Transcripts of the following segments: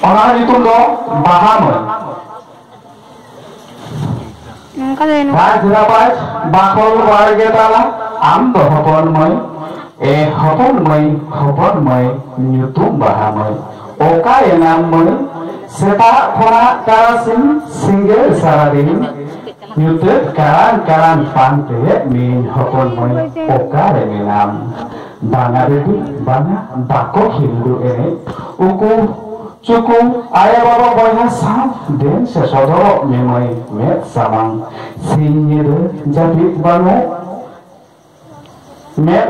Ona nyutung do bahamoy. Hai jirapai bakol warga tala am do hopon moy nyutung bahamoy. Oka enam moy seta khona karasin single saradin nyutet karan pante min hopon moy oka enam. Bana redu bana bako hindu ene uku cuku ayah bapa boyha sam den sesodoro memoi met samang sinyedo jadi banu met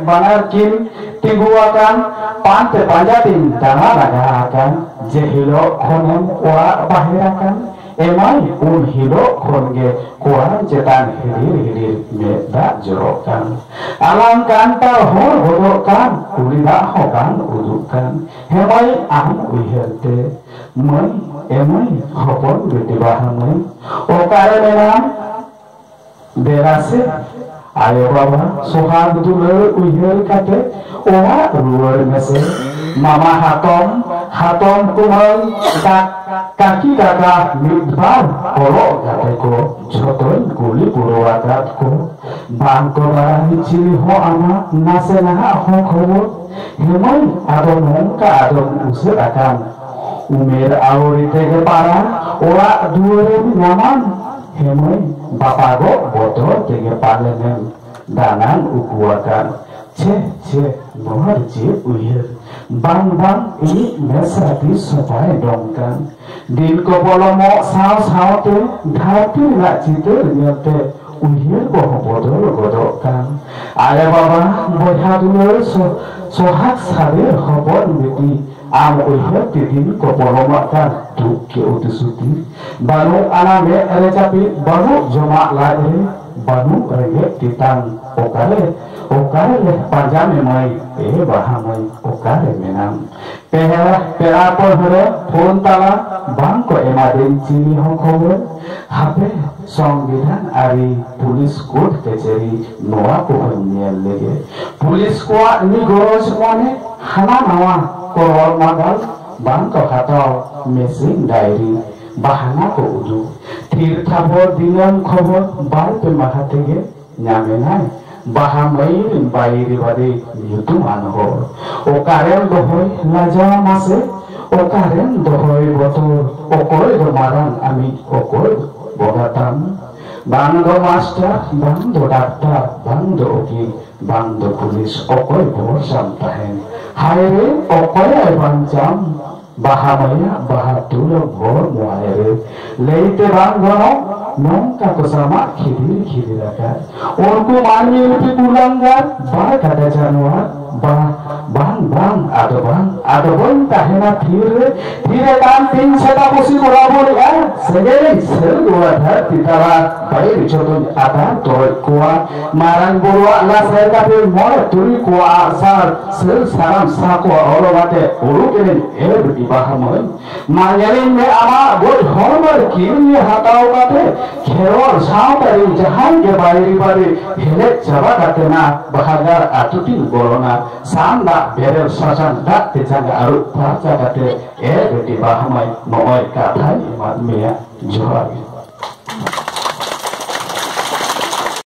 banar kin tiguakan pante panjatin tanah lagakan jehilo konem wa bahirakan emai hilo konge kuan cetan hilir meda jorokan alam kantar hor hodokan kulida hokan udukan hemai uherte moi emai hopon betibahan okare menam berase ayo baba sohan betul uher kate oha ruar mese mama hatom kumai kaki kakak midbar koro kateko jotoy kuli puro akatko bangko barang cili ho ama nase naha ho khobo hemai adon hongka adon usir akan umer auri tege para ora duere nyaman hemai bapago botol tege palenen danan ukuakan ce mohar je uher bang ini mesrati sopai dongkan din ko bolomo saw-sawte dhati na chitor nyote uher ko bodol godokan are baba boyha dulur sohak sabe hobon beti am uher tidin ko bolomo kan dukke utusuti banu aname recapi banu joma lae banu rege titang okare pajame mai bahamai okare menam pera pohre phone tala bangko emaden chini hokhobe habe সংবিধান ari pulis court kacheri noa ko nyel lege pulis ko ni goroj mone hana nawa korol magal bangko khatao missing diary bahana ko udu thir khabor dinam khobor balte maha theke nyame nai bahamai bairi bade yutuman ho okaren dohoi laja mase okaren dohoi botol okoy domaran ami okoy bogatan bando master bando doctor bando oki bando pulis okoy borsam tahen haire okoy bancam bahamaya bahatul bor muaire leite bangono nongka kosama khidir akan unku mani uti kulanggar ba kada januar bang ado bang tahena thire kan tin seta posi korabor ya segere sel dua dhar titara bai bichodon ada toy kuwa marang borwa la sai ka pe mor turi kuwa sar sel saram sa ko oro bate uru kenen e bi bahamoy manyarin me ama boj hormar kirni hatao bate kheror sautari jahan ke bairi bari hele jaba katena bahagar atutin borona sanda berel sasan dak tejanga aru baca kate beti bahamai noy kathai mat meya johar